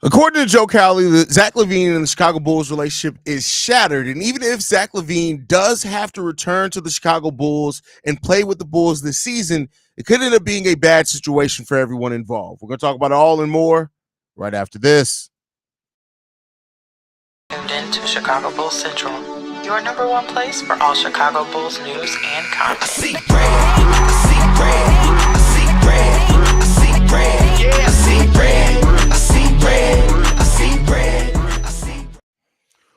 According to Joe Cowley, the Zach LaVine and the Chicago Bulls relationship is shattered. And even if Zach LaVine does have to return to the Chicago Bulls and play with the Bulls this season, it could end up being a bad situation for everyone involved. We're going to talk about it all and more right after this. Tuned in to Chicago Bulls Central, your number one place for all Chicago Bulls news and content. I see red, I see red, I see red, I see red, yeah, I see red, I see red, I see red, I see.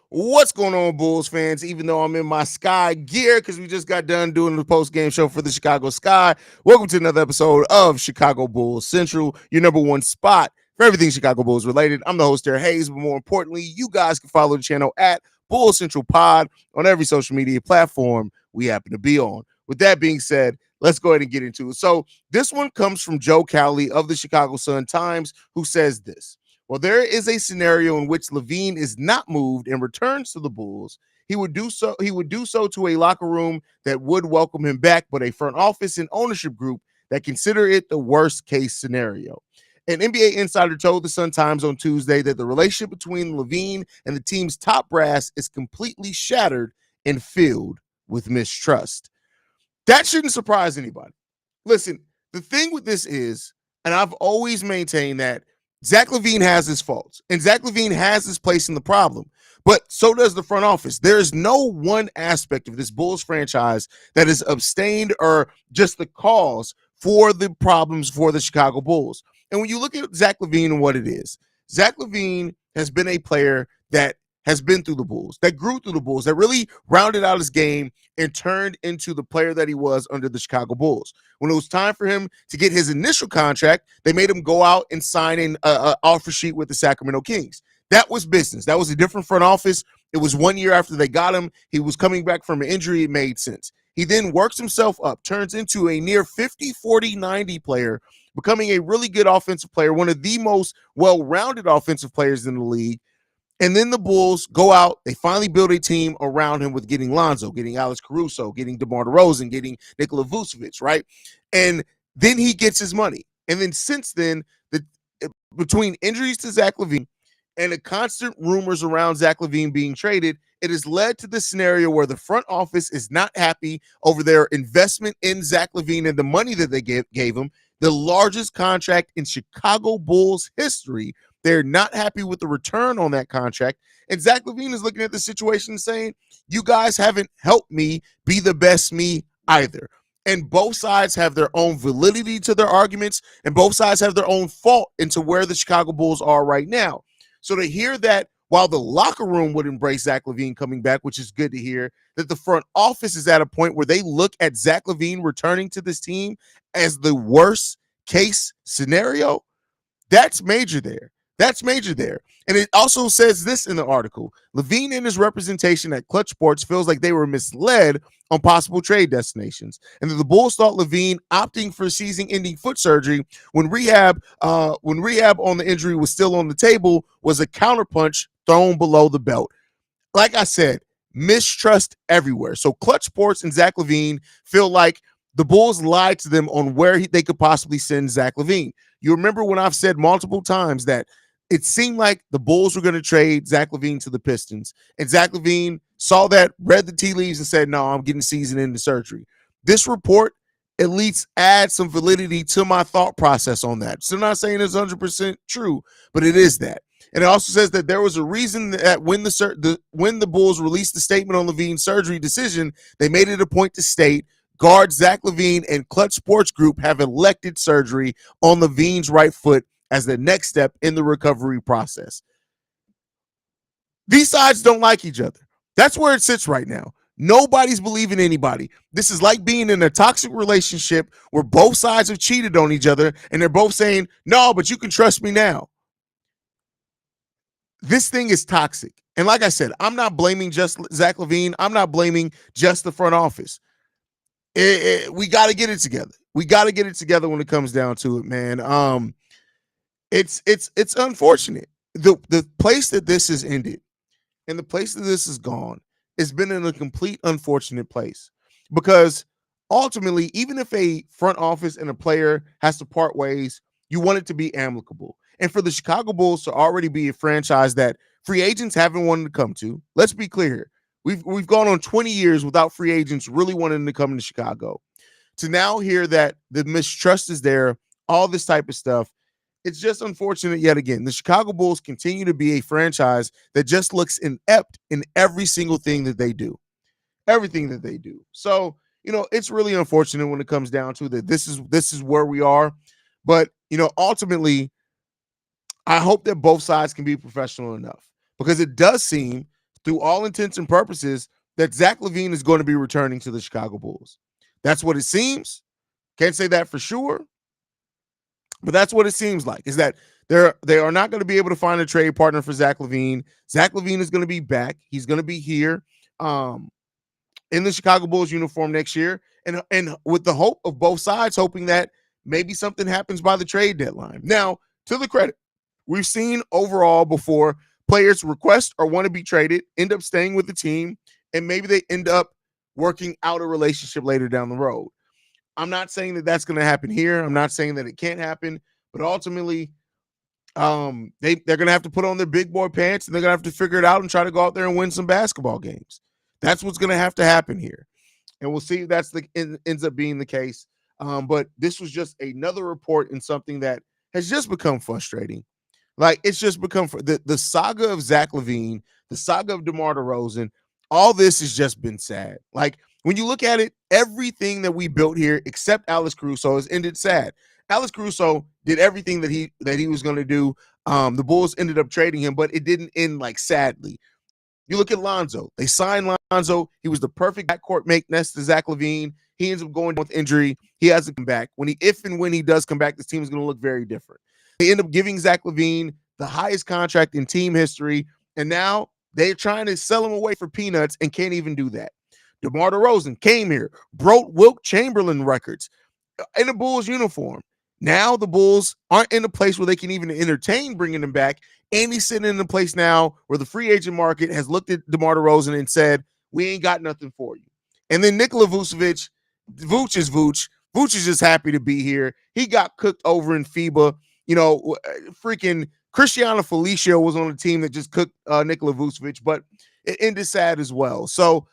What's going on, Bulls fans? Even though I'm in my Sky gear because we just got done doing the post-game show for the Chicago Sky, welcome to another episode of Chicago Bulls Central, your number one spot for everything Chicago Bulls related. I'm the host there, Haize, but more importantly, you guys can follow the channel at Bulls Central Pod on every social media platform we happen to be on. With that being said, let's go ahead and get into it. So this one comes from Joe Cowley of the Chicago Sun-Times, who says this. Well, there is a scenario in which LaVine is not moved and returns to the Bulls. He would do so to a locker room that would welcome him back, but a front office and ownership group that consider it the worst case scenario. An NBA insider told the Sun-Times on Tuesday that the relationship between LaVine and the team's top brass is completely shattered and filled with mistrust. That shouldn't surprise anybody. Listen, the thing with this is, and I've always maintained that Zach LaVine has his faults, and Zach LaVine has his place in the problem, but so does the front office. There is no one aspect of this Bulls franchise that is abstained or just the cause for the problems for the Chicago Bulls. And when you look at Zach LaVine and what it is, Zach LaVine has been a player that has been through the Bulls, that grew through the Bulls, that really rounded out his game and turned into the player that he was under the Chicago Bulls. When it was time for him to get his initial contract, they made him go out and sign an offer sheet with the Sacramento Kings. That was business. That was a different front office. It was 1 year after they got him. He was coming back from an injury. It made sense. He then works himself up, turns into a near 50, 40, 90 player, becoming a really good offensive player, one of the most well-rounded offensive players in the league. And then the Bulls go out. They finally build a team around him with getting Lonzo, getting Alex Caruso, getting DeMar DeRozan, getting Nikola Vucevic, right? And then he gets his money. And then since then, between injuries to Zach LaVine and the constant rumors around Zach LaVine being traded, it has led to the scenario where the front office is not happy over their investment in Zach LaVine and the money that they gave him, the largest contract in Chicago Bulls history. They're not happy with the return on that contract. And Zach LaVine is looking at the situation and saying, you guys haven't helped me be the best me either. And both sides have their own validity to their arguments, and both sides have their own fault into where the Chicago Bulls are right now. So to hear that while the locker room would embrace Zach LaVine coming back, which is good to hear, that the front office is at a point where they look at Zach LaVine returning to this team as the worst case scenario, that's major there. That's major there. And it also says this in the article. LaVine and his representation at Clutch Sports feels like they were misled on possible trade destinations, and that the Bulls thought LaVine opting for season-ending foot surgery when rehab on the injury was still on the table was a counterpunch thrown below the belt. Like I said, mistrust everywhere. So Clutch Sports and Zach LaVine feel like the Bulls lied to them on where they could possibly send Zach LaVine. You remember when I've said multiple times that it seemed like the Bulls were going to trade Zach LaVine to the Pistons, and Zach LaVine saw that, read the tea leaves, and said, no, I'm getting season-ending surgery. This report at least adds some validity to my thought process on that. So I'm not saying it's 100% true, but it is that. And it also says that there was a reason that when the Bulls released the statement on LaVine's surgery decision, they made it a point to state, guard Zach LaVine and Clutch Sports Group have elected surgery on LaVine's right foot as the next step in the recovery process. These sides don't like each other. That's where it sits right now. Nobody's believing anybody. This is like being in a toxic relationship where both sides have cheated on each other and they're both saying, no, but you can trust me now. This thing is toxic. And like I said, I'm not blaming just Zach LaVine. I'm not blaming just the front office. We got to get it together. We got to get it together when it comes down to it, man. It's unfortunate. The place that this has ended and the place that this has gone has been in a complete unfortunate place, because ultimately, even if a front office and a player has to part ways, you want it to be amicable. And for the Chicago Bulls to already be a franchise that free agents haven't wanted to come to, let's be clear here. We've gone on 20 years without free agents really wanting to come to Chicago. To now hear that the mistrust is there, all this type of stuff, it's just unfortunate yet again. The Chicago Bulls continue to be a franchise that just looks inept in every single thing that they do. Everything that they do. So, it's really unfortunate when it comes down to that. This is where we are. But, ultimately, I hope that both sides can be professional enough, because it does seem, through all intents and purposes, that Zach LaVine is going to be returning to the Chicago Bulls. That's what it seems. Can't say that for sure, but that's what it seems like, is that they are not going to be able to find a trade partner for Zach LaVine. Zach LaVine is going to be back. He's going to be here in the Chicago Bulls uniform next year, and with the hope of both sides hoping that maybe something happens by the trade deadline. Now, to the credit, we've seen overall before players request or want to be traded, end up staying with the team, and maybe they end up working out a relationship later down the road. I'm not saying that that's going to happen here. I'm not saying that it can't happen, but ultimately, they're going to have to put on their big boy pants, and they're going to have to figure it out and try to go out there and win some basketball games. That's what's going to have to happen here, and we'll see if that's ends up being the case. But this was just another report in something that has just become frustrating. Like, it's just become the saga of Zach LaVine, the saga of DeMar DeRozan. All this has just been sad. Like, when you look at it, everything that we built here, except Alex Caruso, has ended sad. Alex Caruso did everything that he was going to do. The Bulls ended up trading him, but it didn't end like sadly. You look at Lonzo. They signed Lonzo. He was the perfect backcourt make next to Zach LaVine. He ends up going down with injury. He hasn't come back. If and when he does come back, this team is going to look very different. They end up giving Zach LaVine the highest contract in team history, and now they're trying to sell him away for peanuts and can't even do that. DeMar DeRozan came here, broke Wilt Chamberlain records in a Bulls uniform. Now the Bulls aren't in a place where they can even entertain bringing him back, and he's sitting in a place now where the free agent market has looked at DeMar DeRozan and said, we ain't got nothing for you. And then Nikola Vucevic, Vooch is Vooch. Vooch is just happy to be here. He got cooked over in FIBA. Freaking Cristiano Felicio was on the team that just cooked Nikola Vucevic, but it ended sad as well. So,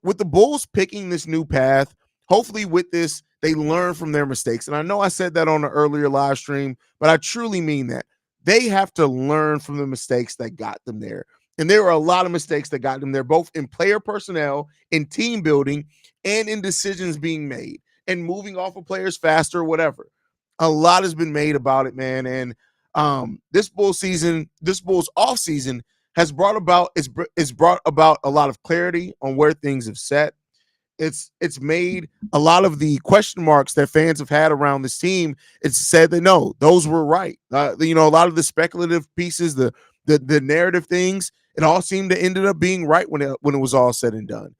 with the Bulls picking this new path, hopefully with this, they learn from their mistakes. And I know I said that on an earlier live stream, but I truly mean that. They have to learn from the mistakes that got them there. And there are a lot of mistakes that got them there, both in player personnel, in team building, and in decisions being made and moving off of players faster, whatever. A lot has been made about it, man. And this Bulls off season has brought about a lot of clarity on where things have set. It's made a lot of the question marks that fans have had around this team. It's said that no, those were right. A lot of the speculative pieces, the narrative things, it all seemed to ended up being right when it was all said and done.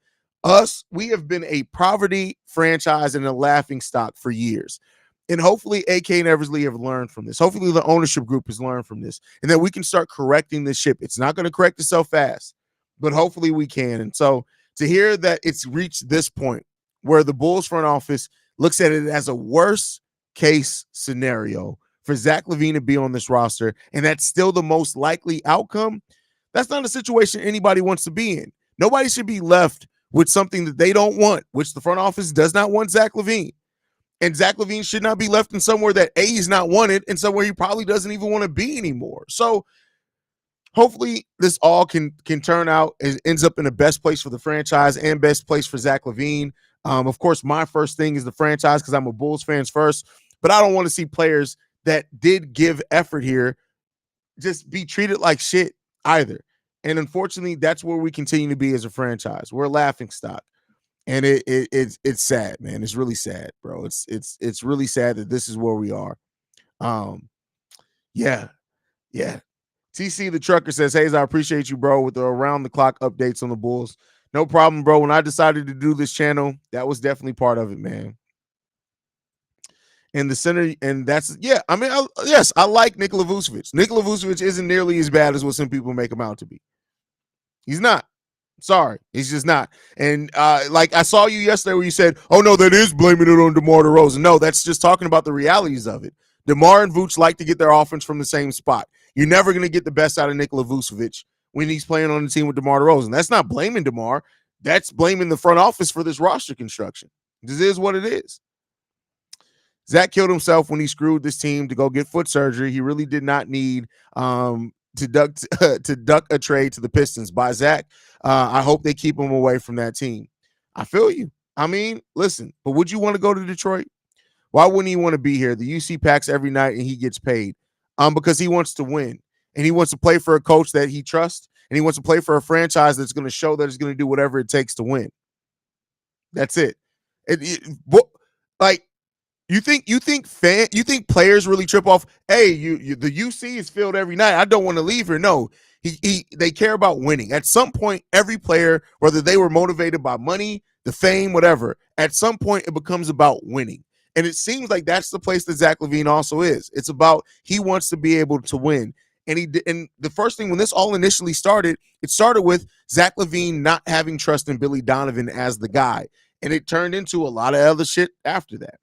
We have been a poverty franchise and a laughing stock for years. And hopefully AK and Eversley have learned from this. Hopefully the ownership group has learned from this, and that we can start correcting this ship. It's not going to correct itself fast, but hopefully we can. And so to hear that it's reached this point where the Bulls front office looks at it as a worst case scenario for Zach LaVine to be on this roster, and that's still the most likely outcome, that's not a situation anybody wants to be in. Nobody should be left with something that they don't want, which the front office does not want Zach LaVine. And Zach LaVine should not be left in somewhere that A, is not wanted, and somewhere he probably doesn't even want to be anymore. So hopefully this all can turn out and ends up in the best place for the franchise and best place for Zach LaVine. Of course, my first thing is the franchise because I'm a Bulls fan first, but I don't want to see players that did give effort here just be treated like shit either. And unfortunately, that's where we continue to be as a franchise. We're a laughing stock. And it's sad, man. It's really sad, bro. It's really sad that this is where we are. Yeah. TC the trucker says, Haize, I appreciate you, bro, with the around the clock updates on the Bulls. No problem, bro. When I decided to do this channel, that was definitely part of it, man. And the center, and that's I like Nikola Vucevic. Nikola Vucevic isn't nearly as bad as what some people make him out to be. He's not. Sorry, he's just not. And like I saw you yesterday where you said, oh no, that is blaming it on DeMar DeRozan. No, that's just talking about the realities of it. DeMar and Vooch like to get their offense from the same spot. You're never going to get the best out of Nikola Vucevic when he's playing on the team with DeMar DeRozan. That's not blaming DeMar. That's blaming the front office for this roster construction. This is what it is. Zach killed himself when he screwed this team to go get foot surgery. He really did not need to duck a trade to the Pistons by Zach. I hope they keep him away from that team. I feel you. I mean, listen, but would you want to go to Detroit? Why wouldn't he want to be here? The UC packs every night and he gets paid because he wants to win and he wants to play for a coach that he trusts and he wants to play for a franchise that's going to show that it's going to do whatever it takes to win. That's it. Like, you think players really trip off? Hey, the UC is filled every night. I don't want to leave here. No, they care about winning. At some point, every player, whether they were motivated by money, the fame, whatever, at some point it becomes about winning. And it seems like that's the place that Zach LaVine also is. It's about he wants to be able to win. And the first thing when this all initially started, it started with Zach LaVine not having trust in Billy Donovan as the guy. And it turned into a lot of other shit after that.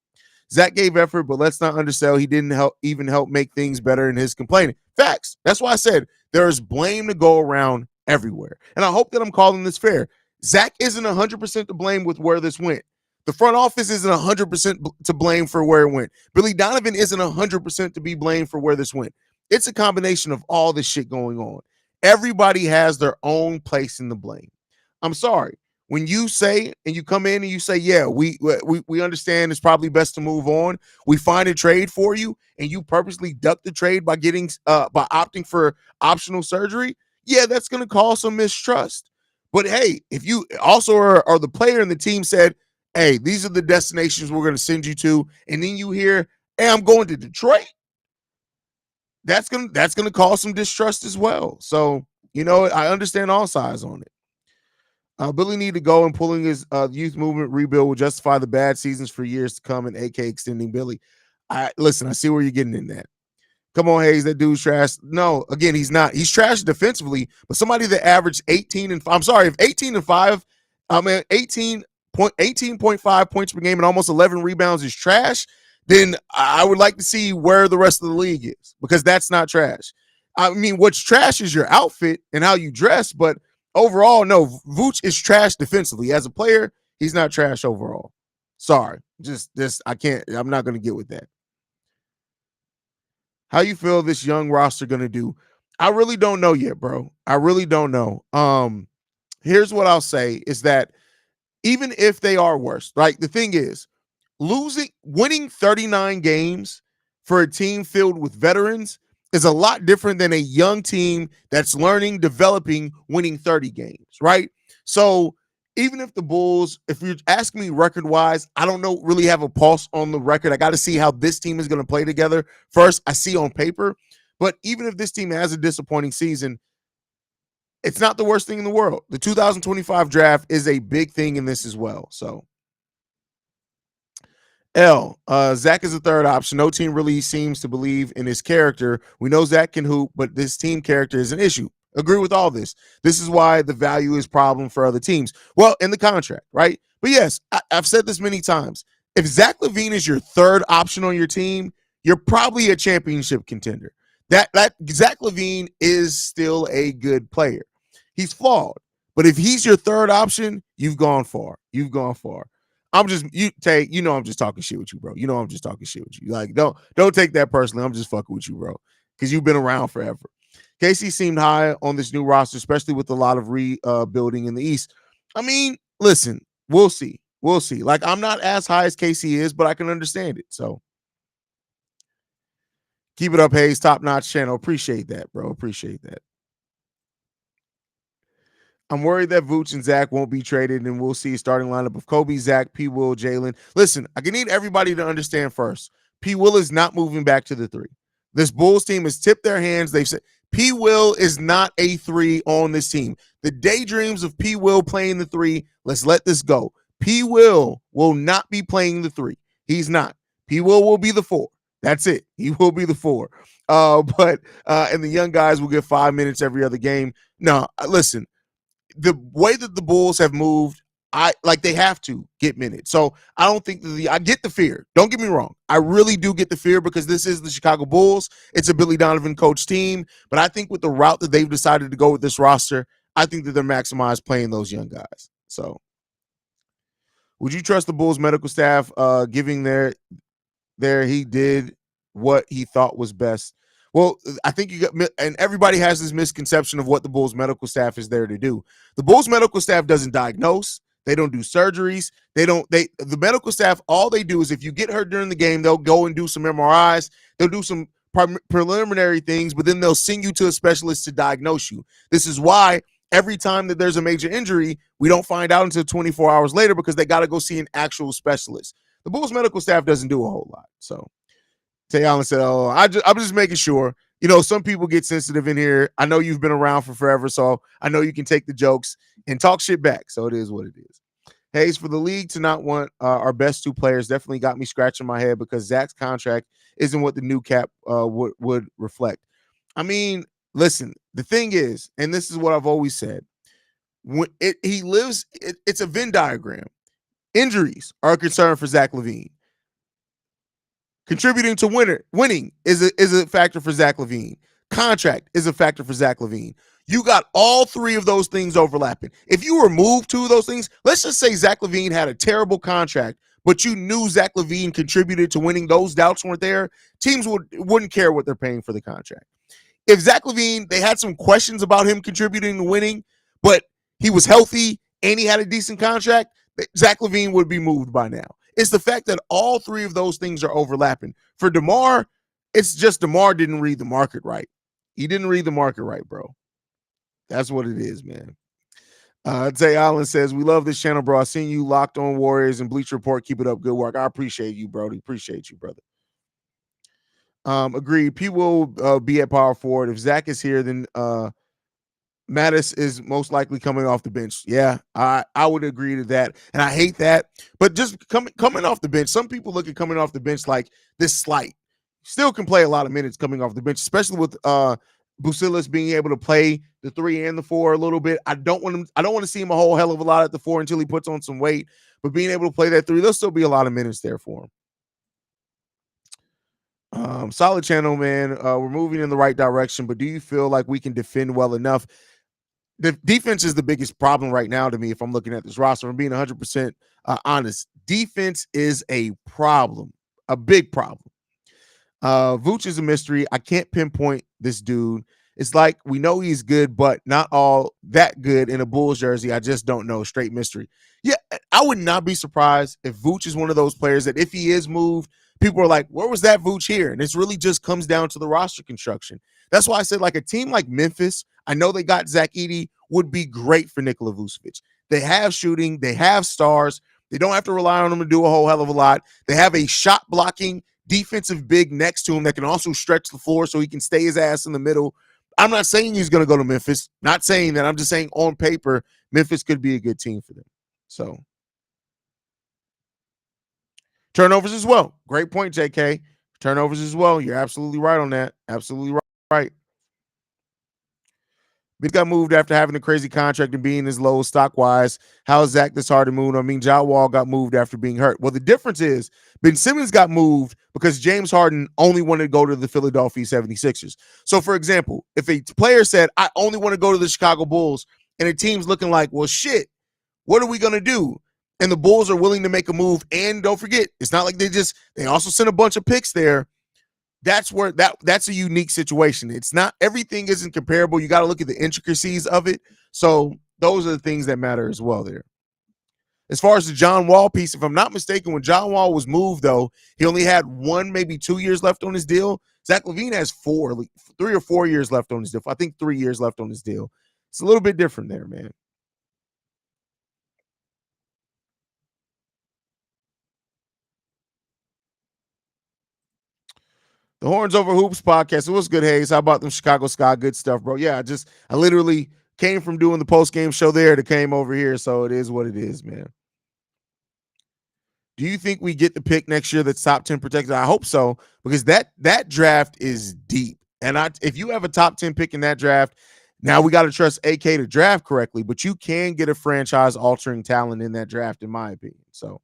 Zach gave effort, but let's not undersell. He didn't even help make things better in his complaining. Facts. That's why I said there is blame to go around everywhere. And I hope that I'm calling this fair. Zach isn't 100% to blame with where this went. The front office isn't 100% to blame for where it went. Billy Donovan isn't 100% to be blamed for where this went. It's a combination of all this shit going on. Everybody has their own place in the blame. I'm sorry. When you say and you come in and you say, yeah, we understand it's probably best to move on. We find a trade for you and you purposely duck the trade by opting for optional surgery. Yeah, that's going to cause some mistrust. But hey, if you also are the player and the team said, hey, these are the destinations we're going to send you to, and then you hear, hey, I'm going to Detroit, that's gonna cause some distrust as well. So, I understand all sides on it. Billy need to go, and pulling his youth movement rebuild will justify the bad seasons for years to come, and AK extending Billy. I see where you're getting in that. Come on, Haize, that dude's trash. No, again, he's not. He's trash defensively, but somebody that averaged 18.5 points per game and almost 11 rebounds is trash, then I would like to see where the rest of the league is, because that's not trash. I mean, what's trash is your outfit and how you dress, but overall, no, Vooch is trash defensively. As a player, he's not trash overall. Sorry. I'm not going to get with that. How you feel this young roster going to do? I really don't know yet, bro. I really don't know. Here's what I'll say is that even if they are worse, like the thing is, winning 39 games for a team filled with veterans is a lot different than a young team that's learning, developing, winning 30 games, right? So even if the Bulls, if you're asking me record-wise, I don't really have a pulse on the record. I got to see how this team is going to play together. First, I see on paper. But even if this team has a disappointing season, it's not the worst thing in the world. The 2025 draft is a big thing in this as well. So, Zach is a third option. No team really seems to believe in his character. We know Zach can hoop, but this team character is an issue. Agree with all this. This is why the value is a problem for other teams. Well, in the contract, right? But yes, I've said this many times. If Zach LaVine is your third option on your team, you're probably a championship contender. That Zach LaVine is still a good player. He's flawed, but if he's your third option, you've gone far. You've gone far. I'm just talking shit with you, bro. I'm just talking shit with you. Like, don't take that personally. I'm just fucking with you, bro, because you've been around forever. KC seemed high on this new roster, especially with a lot of rebuilding in the East. I mean, listen, we'll see. We'll see. Like, I'm not as high as KC is, but I can understand it. So keep it up, Haize. Top-notch channel. Appreciate that, bro. Appreciate that. I'm worried that Vooch and Zach won't be traded, and we'll see a starting lineup of Kobe, Zach, P. Will, Jalen. Listen, I need everybody to understand first. P. Will is not moving back to the 3. This Bulls team has tipped their hands. They've said P. Will is not a 3 on this team. The daydreams of P. Will playing the 3, let's let this go. P. Will not be playing the 3. He's not. P. Will be the 4. That's it. He will be the 4. And the young guys will get 5 minutes every other game. No, listen, the way that the Bulls have moved, they have to get minutes. So I don't think I get the fear. Don't get me wrong. I really do get the fear because this is the Chicago Bulls. It's a Billy Donovan coach team. But I think with the route that they've decided to go with this roster, I think that they're maximized playing those young guys. So would you trust the Bulls medical staff giving he did what he thought was best? Well, I think and everybody has this misconception of what the Bulls medical staff is there to do. The Bulls medical staff doesn't diagnose. They don't do surgeries. The medical staff, all they do is if you get hurt during the game, they'll go and do some MRIs. They'll do some preliminary things, but then they'll send you to a specialist to diagnose you. This is why every time that there's a major injury, we don't find out until 24 hours later because they got to go see an actual specialist. The Bulls medical staff doesn't do a whole lot. So Tay Allen said, "Oh, I'm just making sure. You know, some people get sensitive in here. I know you've been around for forever, so I know you can take the jokes and talk shit back. So it is what it is." Haize, for the league to not want our best two players definitely got me scratching my head because Zach's contract isn't what the new cap would reflect. I mean, listen, the thing is, and this is what I've always said, when it's a Venn diagram. Injuries are a concern for Zach LaVine. Contributing to winning is a factor for Zach LaVine. Contract is a factor for Zach LaVine. You got all three of those things overlapping. If you remove two of those things, let's just say Zach LaVine had a terrible contract, but you knew Zach LaVine contributed to winning, those doubts weren't there, teams wouldn't care what they're paying for the contract. If Zach LaVine, they had some questions about him contributing to winning, but he was healthy and he had a decent contract, Zach LaVine would be moved by now. It's the fact that all three of those things are overlapping. For DeMar, it's just DeMar didn't read the market right. He didn't read the market right, bro. That's what it is, man. Tay Allen says, "We love this channel, bro. I seen you Locked On Warriors and Bleach Report. Keep it up. Good work." I appreciate you, Brody. Appreciate you, brother. Agreed. P will be at power forward. If Zach is here, then Mattis is most likely coming off the bench. Yeah, I would agree to that. And I hate that. But just coming off the bench, some people look at coming off the bench like this slight. Still can play a lot of minutes coming off the bench, especially with Busilis being able to play the 3 and the 4 a little bit. I don't want to see him a whole hell of a lot at the 4 until he puts on some weight. But being able to play that 3, there'll still be a lot of minutes there for him. Solid channel, man. We're moving in the right direction, but do you feel like we can defend well enough? The defense is the biggest problem right now to me if I'm looking at this roster. I'm being 100% honest. Defense is a problem, a big problem. Vooch is a mystery. I can't pinpoint this dude. It's like we know he's good, but not all that good in a Bulls jersey. I just don't know. Straight mystery. Yeah, I would not be surprised if Vooch is one of those players that if he is moved, people are like, where was that Vooch here? And it really just comes down to the roster construction. That's why I said like a team like Memphis, I know they got Zach Edey, would be great for Nikola Vucevic. They have shooting. They have stars. They don't have to rely on them to do a whole hell of a lot. They have a shot blocking defensive big next to him that can also stretch the floor so he can stay his ass in the middle. I'm not saying he's going to go to Memphis. Not saying that. I'm just saying on paper, Memphis could be a good team for them. So turnovers as well. Great point, JK. Turnovers as well. You're absolutely right on that. Absolutely right. He got moved after having a crazy contract and being as low stock-wise. How is Zach this hard to move? I mean, Ja Wall got moved after being hurt. Well, the difference is Ben Simmons got moved because James Harden only wanted to go to the Philadelphia 76ers. So, for example, if a player said, I only want to go to the Chicago Bulls, and a team's looking like, well, shit, what are we going to do? And the Bulls are willing to make a move. And don't forget, it's not like they also sent a bunch of picks there. That's where that's a unique situation. It's not, everything isn't comparable. You got to look at the intricacies of it. So those are the things that matter as well there. As far as the John Wall piece, if I'm not mistaken, when John Wall was moved, though, he only had 1, maybe 2 years left on his deal. Zach LaVine has 3 or 4 years left on his deal. I think 3 years left on his deal. It's a little bit different there, man. The Horns Over Hoops podcast. It was good, Haize. How about them Chicago Sky? Good stuff, bro. Yeah, I literally came from doing the post-game show there to came over here, so it is what it is, man. Do you think we get the pick next year that's top 10 protected? I hope so, because that draft is deep. And if you have a top 10 pick in that draft, Now we got to trust AK to draft correctly, but you can get a franchise-altering talent in that draft, in my opinion. So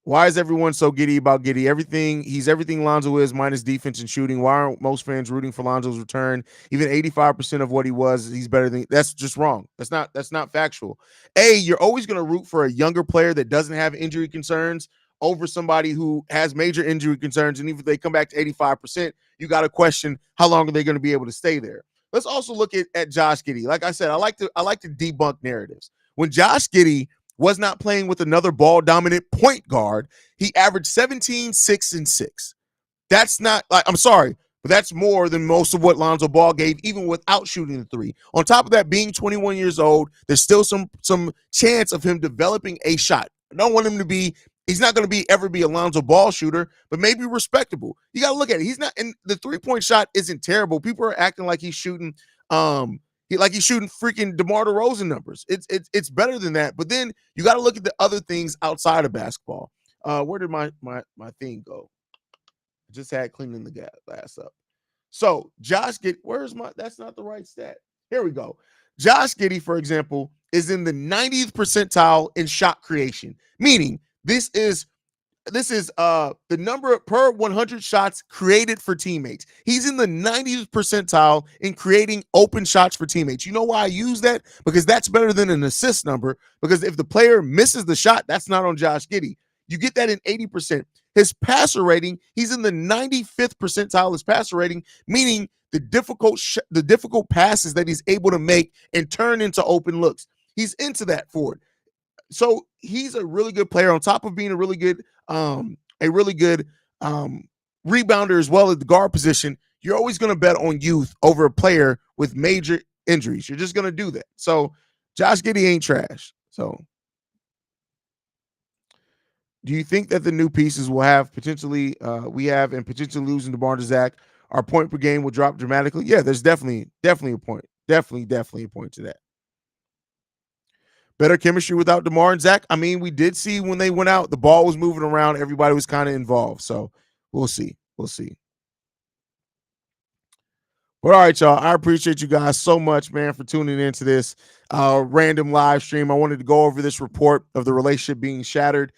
why is everyone so giddy about Giddy? He's everything Lonzo is minus defense and shooting. Why aren't most fans rooting for Lonzo's return? Even 85% of what he was, he's better than. That's just wrong. That's not factual. You're always going to root for a younger player that doesn't have injury concerns over somebody who has major injury concerns. And even if they come back to 85%, you got to question how long are they going to be able to stay there. Let's also look at Josh Giddy. Like I said, I like to debunk narratives. When Josh Giddy was not playing with another ball dominant point guard, he averaged 17, 6, and 6. That's not like, I'm sorry, but that's more than most of what Lonzo Ball gave, even without shooting the three. On top of that, being 21 years old, there's still some chance of him developing a shot. I don't want him to be, he's not going to ever be a Lonzo Ball shooter, but maybe respectable. You got to look at it. He's not, and the 3-point shot isn't terrible. People are acting like he's shooting, he's shooting freaking DeMar DeRozan numbers. It's better than that. But then you got to look at the other things outside of basketball. Where did my thing go? I just had cleaning the glass up. So Josh Giddy, that's not the right stat. Here we go. Josh Giddy, for example, is in the 90th percentile in shot creation, meaning this is the number per 100 shots created for teammates. He's in the 90th percentile in creating open shots for teammates. You know why I use that? Because that's better than an assist number, because if the player misses the shot, that's not on Josh Giddy. You get that in 80%. His passer rating, he's in the 95th percentile his passer rating, meaning the difficult passes that he's able to make and turn into open looks. He's into that for it. So he's a really good player on top of being a really good rebounder as well at the guard position. You're always going to bet on youth over a player with major injuries. You're just going to do that. So Josh Giddy ain't trash. So do you think that the new pieces will have potentially losing DeMar to Zach, our point per game will drop dramatically? Yeah, there's definitely a point. Definitely a point to that. Better chemistry without DeMar and Zach. I mean, we did see when they went out, the ball was moving around. Everybody was kind of involved. So we'll see. But all right, y'all. I appreciate you guys so much, man, for tuning into this random live stream. I wanted to go over this report of the relationship being shattered.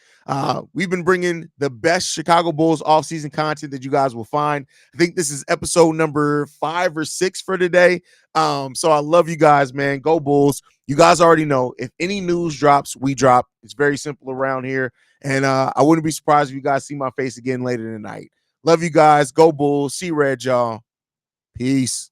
We've been bringing the best Chicago Bulls offseason content that you guys will find. I think this is episode number 5 or 6 for today. So I love you guys, man. Go Bulls. You guys already know, if any news drops, we drop. It's very simple around here. And I wouldn't be surprised if you guys see my face again later tonight. Love you guys. Go Bulls. See red, y'all. Peace.